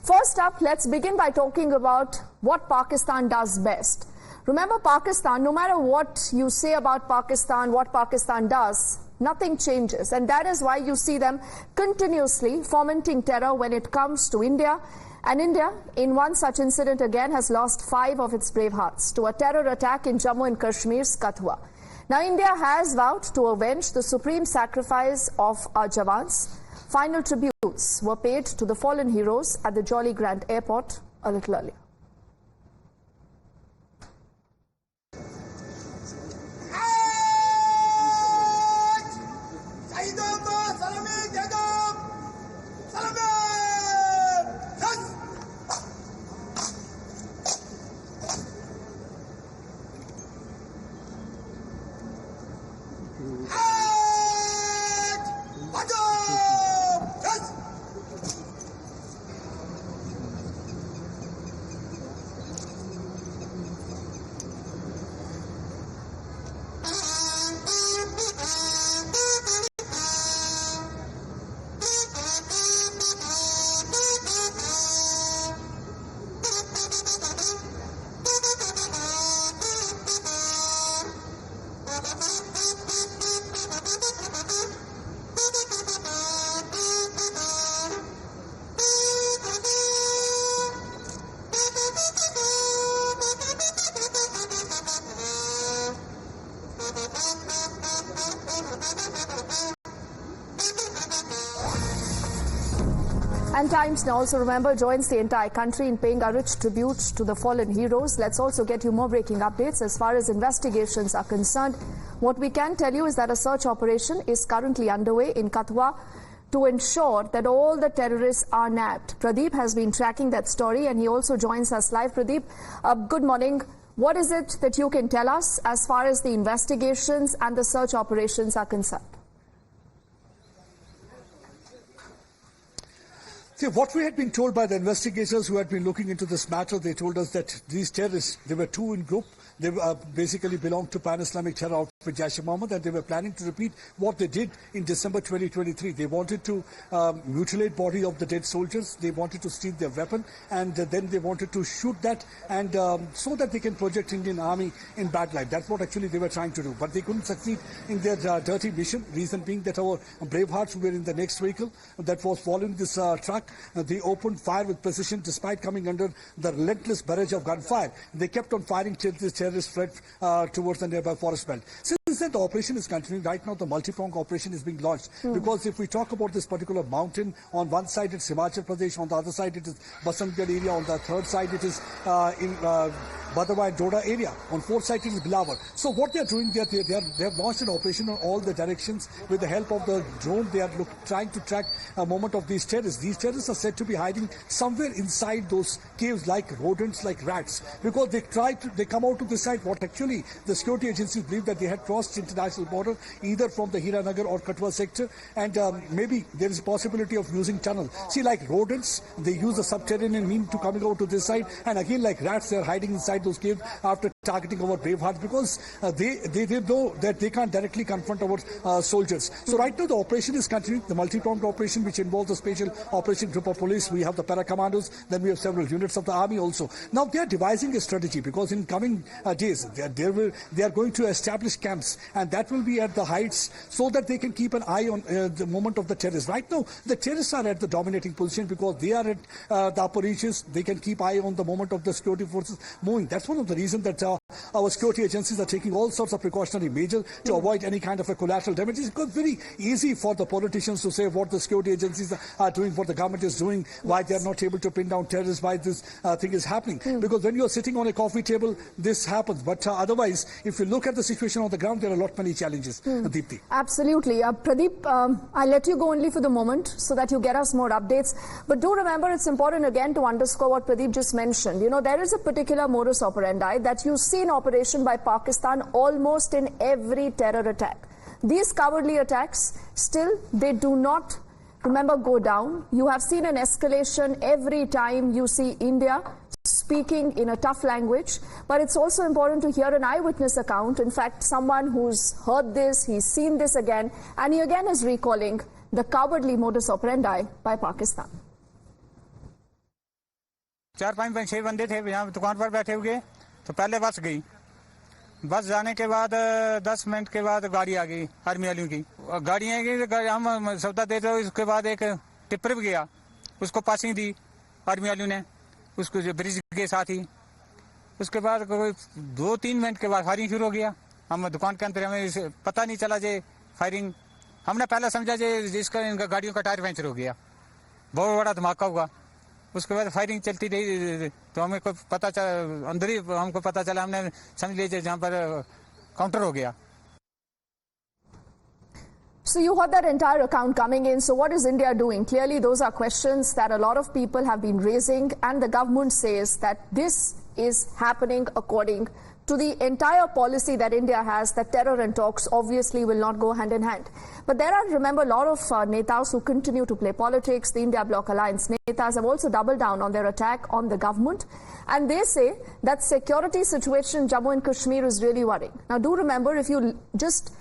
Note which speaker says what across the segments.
Speaker 1: First up, let's begin by talking about what Pakistan does best. Remember, Pakistan, no matter what you say about Pakistan, what Pakistan does, nothing changes. And that is why you see them continuously fomenting terror when it comes to India. And India, in one such incident again, has lost 5 of its brave hearts to a terror attack in Jammu and Kashmir's Kathua. Now, India has vowed to avenge the supreme sacrifice of our Jawans. Final tributes were paid to the fallen heroes at the Jolly Grant Airport a little earlier. And Times Now, also remember, joins the entire country in paying a rich tribute to the fallen heroes. Let's also get you more breaking updates as far as investigations are concerned. What we can tell you is that a search operation is currently underway in Kathua to ensure that all the terrorists are nabbed. Pradeep has been tracking that story and he also joins us live. Pradeep, good morning. What is it that you can tell us as far as the investigations and the search operations are concerned?
Speaker 2: See, what we had been told by the investigators who had been looking into this matter, they told us that these terrorists, they were 2 in group. They basically belonged to pan-Islamic terror outfit Jaish-e-Mohammed, and they were planning to repeat what they did in December 2023. They wanted to mutilate body of the dead soldiers. They wanted to steal their weapon, and then they wanted to shoot that, and so that they can project Indian army in bad light. That's what actually they were trying to do. But they couldn't succeed in their dirty mission. Reason being that our brave hearts who were in the next vehicle that was following this truck, they opened fire with precision despite coming under the relentless barrage of gunfire. They kept on firing till this terrorist fled towards the nearby forest belt. Since then, the operation is continuing. Right now, the multi-pronged operation is being launched. Because if we talk about this particular mountain, on one side it's Himachal Pradesh, on the other side it is Basantgarh area, on the third side it is in Badawa and Doda area, on fourth side it is Bilawar. So what they are doing, they have launched an operation on all the directions with the help of the drone. They are trying to track a movement of these terrorists. These terrorists are said to be hiding somewhere inside those caves, like rodents, like rats, because they come out to this side. What actually the security agencies believe that they had crossed international border either from the Hiranagar or Kathua sector, and maybe there is a possibility of using tunnel. See, like rodents, they use a subterranean mean to coming out to this side, and again like rats, they are hiding inside those caves after targeting our brave hearts, because they know that they can't directly confront our soldiers. So right now the operation is continuing, the multi-pronged operation, which involves a special operation group of police. We have the para commandos, then we have several units of the army also. Now they are devising a strategy, because in coming days they are going to establish camps, and that will be at the heights so that they can keep an eye on the movement of the terrorists. Right now the terrorists are at the dominating position because they are at the upper reaches. They can keep eye on the movement of the security forces moving. That's one of the reasons that our security agencies are taking all sorts of precautionary measures to avoid any kind of a collateral damage. It's very easy for the politicians to say what the security agencies are doing, what the government is doing, why they are not able to pin down terrorists, why this thing is happening. Because when you are sitting on a coffee table, this happens. But otherwise, if you look at the situation on the ground, there are many challenges. Deepti.
Speaker 1: Absolutely. Pradeep, I'll let you go only for the moment so that you get us more updates. But do remember, it's important again to underscore what Pradeep just mentioned. You know, there is a particular modus operandi that you see in operation by Pakistan almost in every terror attack. These cowardly attacks, still, they do not, remember, go down. You have seen an escalation every time you see India speaking in a tough language, but it's also important to hear an eyewitness account. In fact, someone who's heard this, he's seen this again, and he again is recalling the cowardly modus operandi by Pakistan.
Speaker 3: 4-5 6 बंदे थे यहाँ दुकान पर बैठे हुए, तो पहले बस गई। बस जाने के बाद 10 मिनट के बाद गाड़ी आ गई आर्मी वालों की। गाड़ी आई, हम सौदा देते हुए उसके बाद एक टिप्पर भी गया, उसको पासिंग दी आर्मी वालों ने, उसको ब्रिज के साथ ही। उसके बाद 2-3 मिनट के बाद फायरिंग शुरू हो गया। हम दुकान के अंदर, हमें पता नहीं चला जे फायरिंग, हमने पहले समझा जे जिसका इनका गाड़ियों का टायर पंचर हो गया, बहुत बड़ा धमाका हुआ। उसके बाद फायरिंग चलती रही, तो हमें कोई पता चला, अंदर ही हमको पता चला, हमने समझ लीजिए जहाँ पर काउंटर हो गया।
Speaker 1: So you heard that entire account coming in. So what is India doing? Clearly those are questions that a lot of people have been raising, and the government says that this is happening according to the entire policy that India has, that terror and talks obviously will not go hand in hand. But there are, remember, a lot of netas who continue to play politics. The India Bloc Alliance netas have also doubled down on their attack on the government. And they say that security situation in Jammu and Kashmir is really worrying. Now do remember, if you just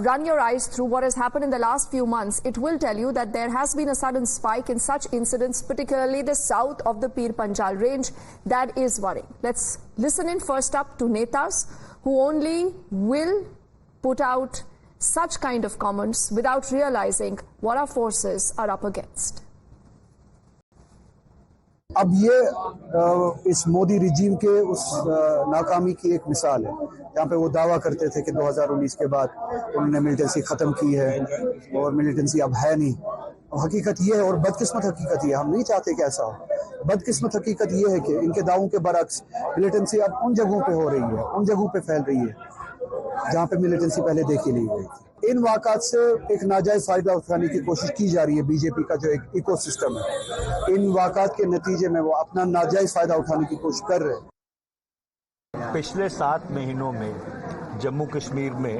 Speaker 1: run your eyes through what has happened in the last few months, it will tell you that there has been a sudden spike in such incidents, particularly the south of the Pir Panjal range. That is worrying. Let's listen in first up to netas who only will put out such kind of comments without realizing what our forces are up against.
Speaker 4: अब ये इस Modi regime के उस नाकामी की एक मिसाल है, जहाँ पे वो दावा करते थे कि 2019 के बाद उन्होंने मिलिटेंसी ख़त्म की है और मिलिटेंसी अब है नहीं। हकीकत ये है, और बदकिस्मत हकीकत ये, हम नहीं चाहते कि ऐसा हो। बदकिस्मत हकीकत ये है कि इनके दावों के बरक्स मिलिटेंसी अब उन जगहों पे हो रही है, उन जगहों पे फैल रही है जहाँ पे मिलिटेंसी पहले देखी नहीं गई थी। इन वाक़ात से एक नाजायज़ फ़ायदा उठाने की कोशिश की जा रही है बीजेपी का जो एक इकोसिस्टम है। इन वाक़ात के नतीजे में वो अपना नाजायज़ फ़ायदा उठाने की कोशिश कर रहे हैं।
Speaker 5: पिछले 7 महीनों में जम्मू कश्मीर में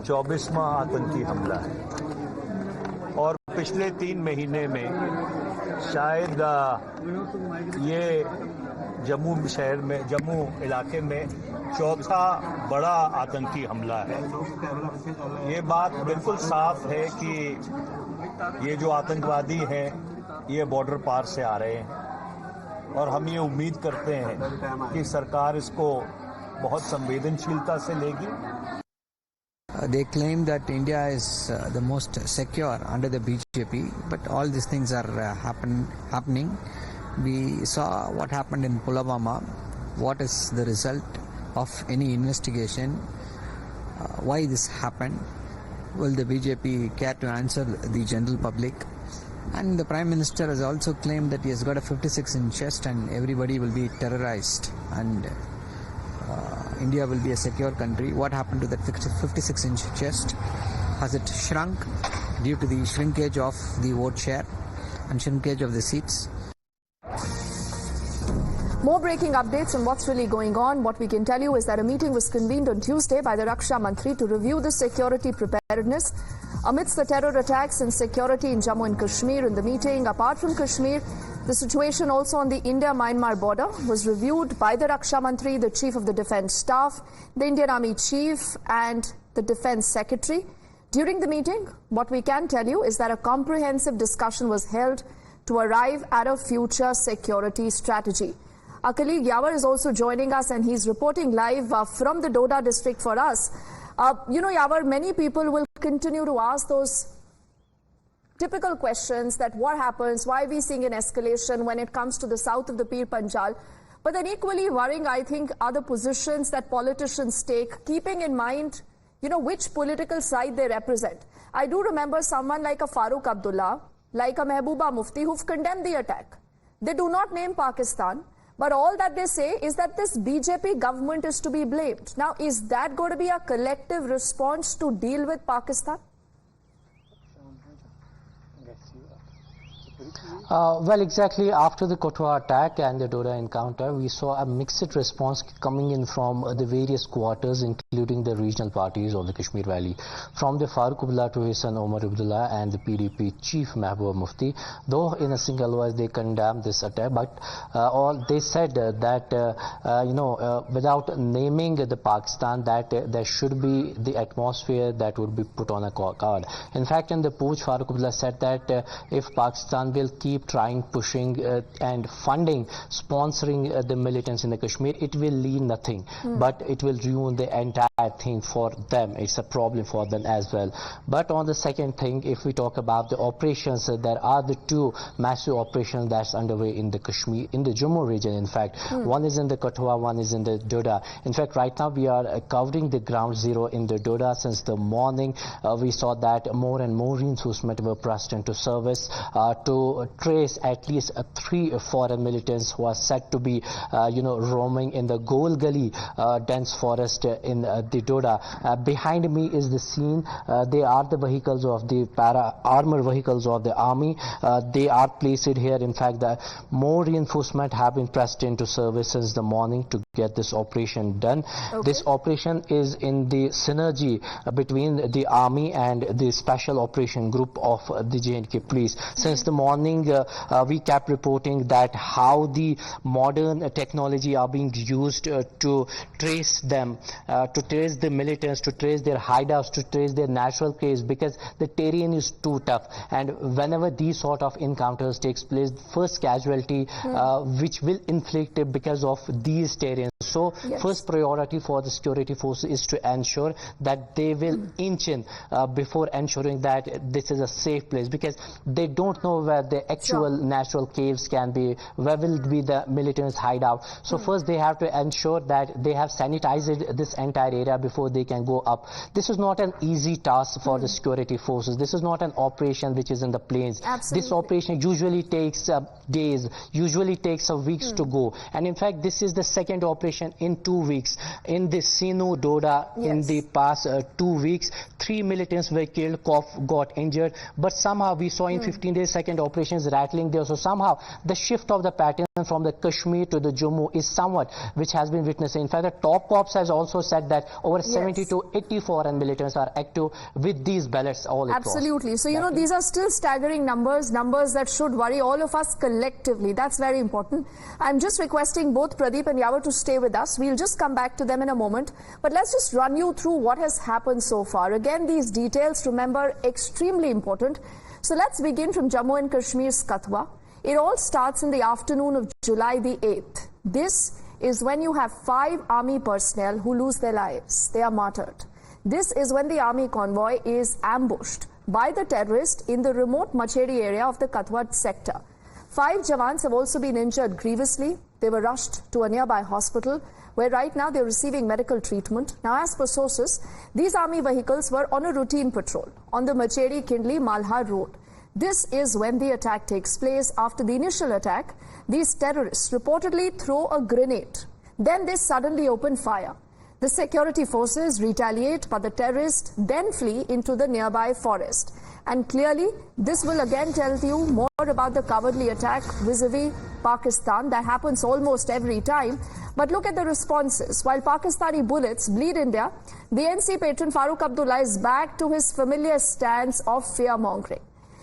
Speaker 5: 24वां आतंकी हमला है, और पिछले 3 महीने में शायद ये जम्मू शहर में, जम्मू इलाके में चौथा बड़ा आतंकी हमला है। ये बात बिल्कुल साफ है कि ये जो आतंकवादी हैं ये बॉर्डर पार से आ रहे हैं, और हम ये उम्मीद करते हैं कि सरकार इसको बहुत संवेदनशीलता से लेगी।
Speaker 6: They claim that India is the most secure under the BJP, but all these things are happening. We saw what happened in Pulwama. What is the result of any investigation? Why this happened? Will the BJP care to answer the general public? And the Prime Minister has also claimed that he has got a 56-inch chest and everybody will be terrorized, and India will be a secure country. What happened to that 56-inch chest? Has it shrunk due to the shrinkage of the vote share and shrinkage of the seats?
Speaker 1: More breaking updates on what's really going on. What we can tell you is that a meeting was convened on Tuesday by the Raksha Mantri to review the security preparedness amidst the terror attacks and security in Jammu and Kashmir. In the meeting, apart from Kashmir, the situation also on the India-Myanmar border was reviewed by the Raksha Mantri, the Chief of the Defence Staff, the Indian Army Chief and the Defence Secretary. During the meeting, what we can tell you is that a comprehensive discussion was held to arrive at a future security strategy. Our colleague Yawar is also joining us, and he's reporting live from the Doda district for us. Yawar, many people will continue to ask those typical questions that what happens, why are we seeing an escalation when it comes to the south of the Pir Panjal? But then equally worrying, I think, are the positions that politicians take, keeping in mind, which political side they represent. I do remember someone like a Farooq Abdullah, like a Mehbooba Mufti, who've condemned the attack. They do not name Pakistan, but all that they say is that this BJP government is to be blamed. Now, is that going to be a collective response to deal with Pakistan?
Speaker 7: Well, exactly after the Kathua attack and the Doda encounter, we saw a mixed response coming in from the various quarters, including the regional parties of the Kashmir Valley. From the Farooq Abdullah to his son Omar Abdullah and the PDP chief Mehbooba Mufti, though in a single voice they condemned this attack, but all they said that without naming the Pakistan, that there should be the atmosphere that would be put on a card. In fact, in the Pooch, Farooq Abdullah said that if Pakistan will keep keep trying, pushing and funding, sponsoring the militants in the Kashmir, it will lead nothing, but it will ruin the entire thing for them. It's a problem for them as well. But on the second thing, if we talk about the operations, there are the two massive operations that's underway in the Kashmir, in the Jammu region. In fact, one is in the Kathua, one is in the Doda. In fact, right now we are covering the ground zero in the Doda. Since the morning, we saw that more and more reinforcement were pressed into service to trace at least 3 foreign militants who are said to be, roaming in the Gol Gali dense forest in the Doda. Behind me is the scene. They are the vehicles of the armored vehicles of the army. They are placed here. In fact, the more reinforcement have been pressed into service since the morning to get this operation done. Okay. This operation is in the synergy between the army and the special operation group of the J&K police. Since the morning, we kept reporting that how the modern technology are being used to trace them, to trace the militants, to trace their hideouts, to trace their natural caves, because the terrain is too tough. And whenever these sort of encounters takes place, first casualty which will inflict because of these terrains. So first priority for the security forces is to ensure that they will inch in before ensuring that this is a safe place, because they don't know where the actual natural caves can be, where will be the militants hideout. So first they have to ensure that they have sanitized this entire area before they can go up. This is not an easy task for the security forces. This is not an operation which is in the plains. Absolutely. This operation usually takes days, usually takes weeks to go. And in fact, this is the second operation in 2 weeks. In the Sinu Doda, in the past 2 weeks, 3 militants were killed, got injured. But somehow we saw in 15 days second operations rattling there. So somehow the shift of the pattern from the Kashmir to the Jammu is somewhat which has been witnessed. In fact, the top cops has also said that over 70 to 80 foreign militants are active with these ballots all across.
Speaker 1: Absolutely. So, these are still staggering numbers that should worry all of us collectively. That's very important. I'm just requesting both Pradeep and Yawar to stay with us. We'll just come back to them in a moment. But let's just run you through what has happened so far. Again, these details, remember, extremely important. So let's begin from Jammu and Kashmir's Kathua. It all starts in the afternoon of July the 8th. This is when you have 5 army personnel who lose their lives. They are martyred. This is when the army convoy is ambushed by the terrorist in the remote Machedi area of the Kathua sector. 5 Jawans have also been injured grievously. They were rushed to a nearby hospital where right now they're receiving medical treatment. Now, as per sources, these army vehicles were on a routine patrol on the Machedi-Kindli-Malhar road. This is when the attack takes place. After the initial attack, these terrorists reportedly throw a grenade. Then they suddenly open fire. The security forces retaliate, but the terrorists then flee into the nearby forest. And clearly, this will again tell you more about the cowardly attack vis-a-vis Pakistan that happens almost every time. But look at the responses. While Pakistani bullets bleed India, the NC patron Farooq Abdullah is back to his familiar stance of fear-mongering.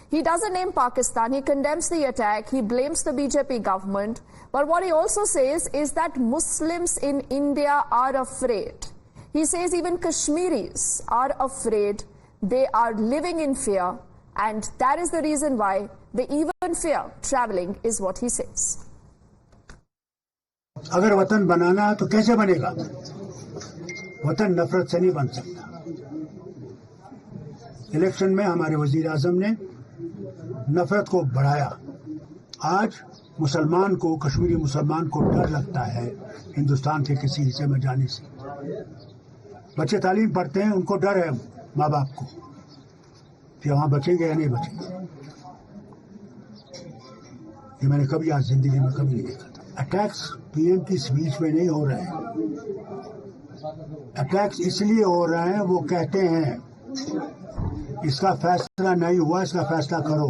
Speaker 1: He doesn't name Pakistan, he condemns the attack, he blames the BJP government. But what he also says is that Muslims in India are afraid. He says even Kashmiris are afraid. They are living in fear, and that is the reason why they even fear traveling, is what he says.
Speaker 8: अगर वतन बनाना है तो कैसे बनेगा? वतन नफरत से नहीं बन सकता। इलेक्शन में हमारे वजीर आजम ने नफरत को बढ़ाया। आज मुसलमान को, कश्मीरी मुसलमान को डर लगता है हिंदुस्तान के किसी हिस्से में जाने से। बच्चे तालीम पढ़ते हैं, उनको डर है माँ बाप को कि वहां बचेंगे या नहीं बचेंगे। ये मैंने कभी आज जिंदगी में कभी नहीं देखा था। अटैक्स पीएम की स्पीच में नहीं हो रहे हैं। अटैक्स इसलिए हो रहे हैं, वो कहते हैं इसका फैसला नहीं हुआ, इसका फैसला करो।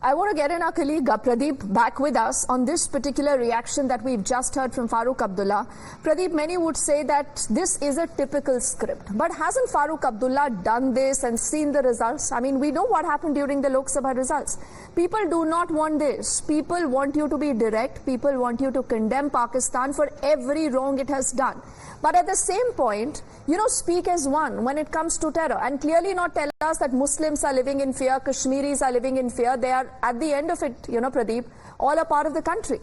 Speaker 1: I want to get in our colleague Pradeep back with us on this particular reaction that we've just heard from Farooq Abdullah. Pradeep, many would say that this is a typical script. But hasn't Farooq Abdullah done this and seen the results? I mean, we know what happened during the Lok Sabha results. People do not want this. People want you to be direct. People want you to condemn Pakistan for every wrong it has done. But at the same point, speak as one when it comes to terror, and clearly not tell us that Muslims are living in fear, Kashmiris are living in fear. They are, at the end of it, Pradeep, all a part of the country.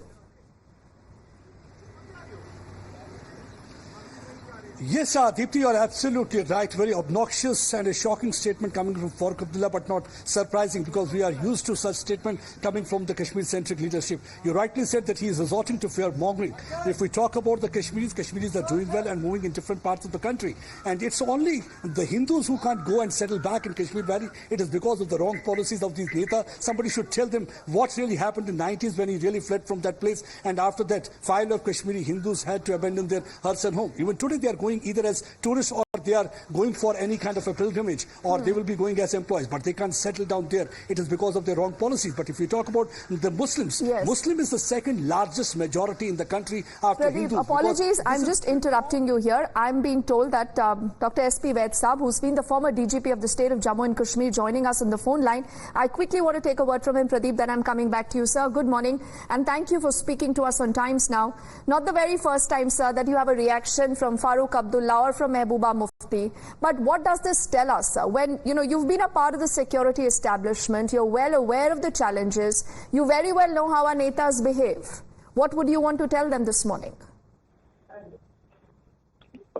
Speaker 2: Yes, Deepthi, you are absolutely right. Very obnoxious and a shocking statement coming from Farooq Abdullah, but not surprising because we are used to such statement coming from the Kashmir-centric leadership. You rightly said that he is resorting to fear-mongering. If we talk about the Kashmiris are doing well and moving in different parts of the country. And it's only the Hindus who can't go and settle back in Kashmir Valley. It is because of the wrong policies of these Neta. Somebody should tell them what really happened in the 90s when he really fled from that place. And after that, 5 lakh Kashmiri Hindus had to abandon their hearths and home. Even today, they are going either as tourists or they are going for any kind of a pilgrimage, or they will be going as employees, but they can't settle down there. It is because of their wrong policies. But if we talk about the Muslims,
Speaker 1: yes.
Speaker 2: Muslim is the second largest majority in the country after
Speaker 1: Pradeep,
Speaker 2: Hindus.
Speaker 1: Apologies, I'm just interrupting you here. I'm being told that Dr. S.P. Vaid Saab, who's been the former DGP of the state of Jammu and Kashmir, joining us on the phone line. I quickly want to take a word from him, Pradeep, then I'm coming back to you, sir. Good morning, and thank you for speaking to us on Times Now. Not the very first time, sir, that you have a reaction from Farooq Abdullah or from Mehbooba Mufti. But what does this tell us, sir? When, you've been a part of the security establishment, you're well aware of the challenges, you very well know how our netas behave. What would you want to tell them this morning?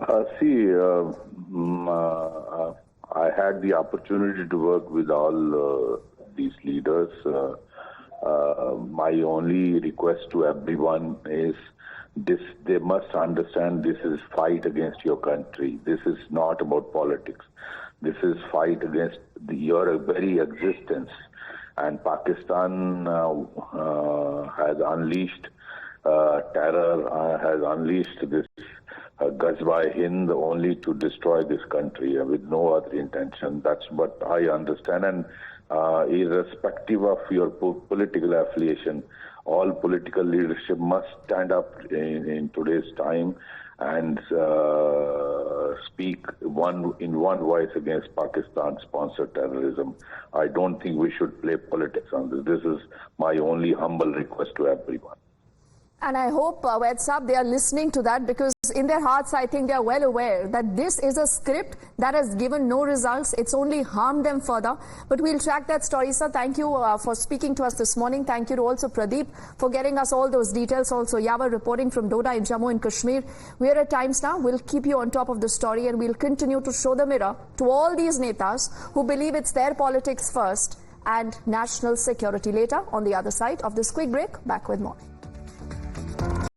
Speaker 9: I had the opportunity to work with all these leaders. My only request to everyone is this: they must understand this is fight against your country. This is not about politics. This is fight against your very existence. And Pakistan has unleashed terror, has unleashed this Ghazwa-e-Hind only to destroy this country with no other intention. That's what I understand. And irrespective of your political affiliation, all political leadership must stand up in today's time and speak in one voice against Pakistan-sponsored terrorism. I don't think we should play politics on this. This is my only humble request to everyone.
Speaker 1: And I hope, Vaid Saab, they are listening to that, because in their hearts, I think they are well aware that this is a script that has given no results. It's only harmed them further. But we'll track that story, sir. Thank you for speaking to us this morning. Thank you to also Pradeep for getting us all those details. Also, Yawa reporting from Doda in Jammu and Kashmir. We're at Times Now. We'll keep you on top of the story, and we'll continue to show the mirror to all these netas who believe it's their politics first and national security later. On the other side of this quick break, back with more.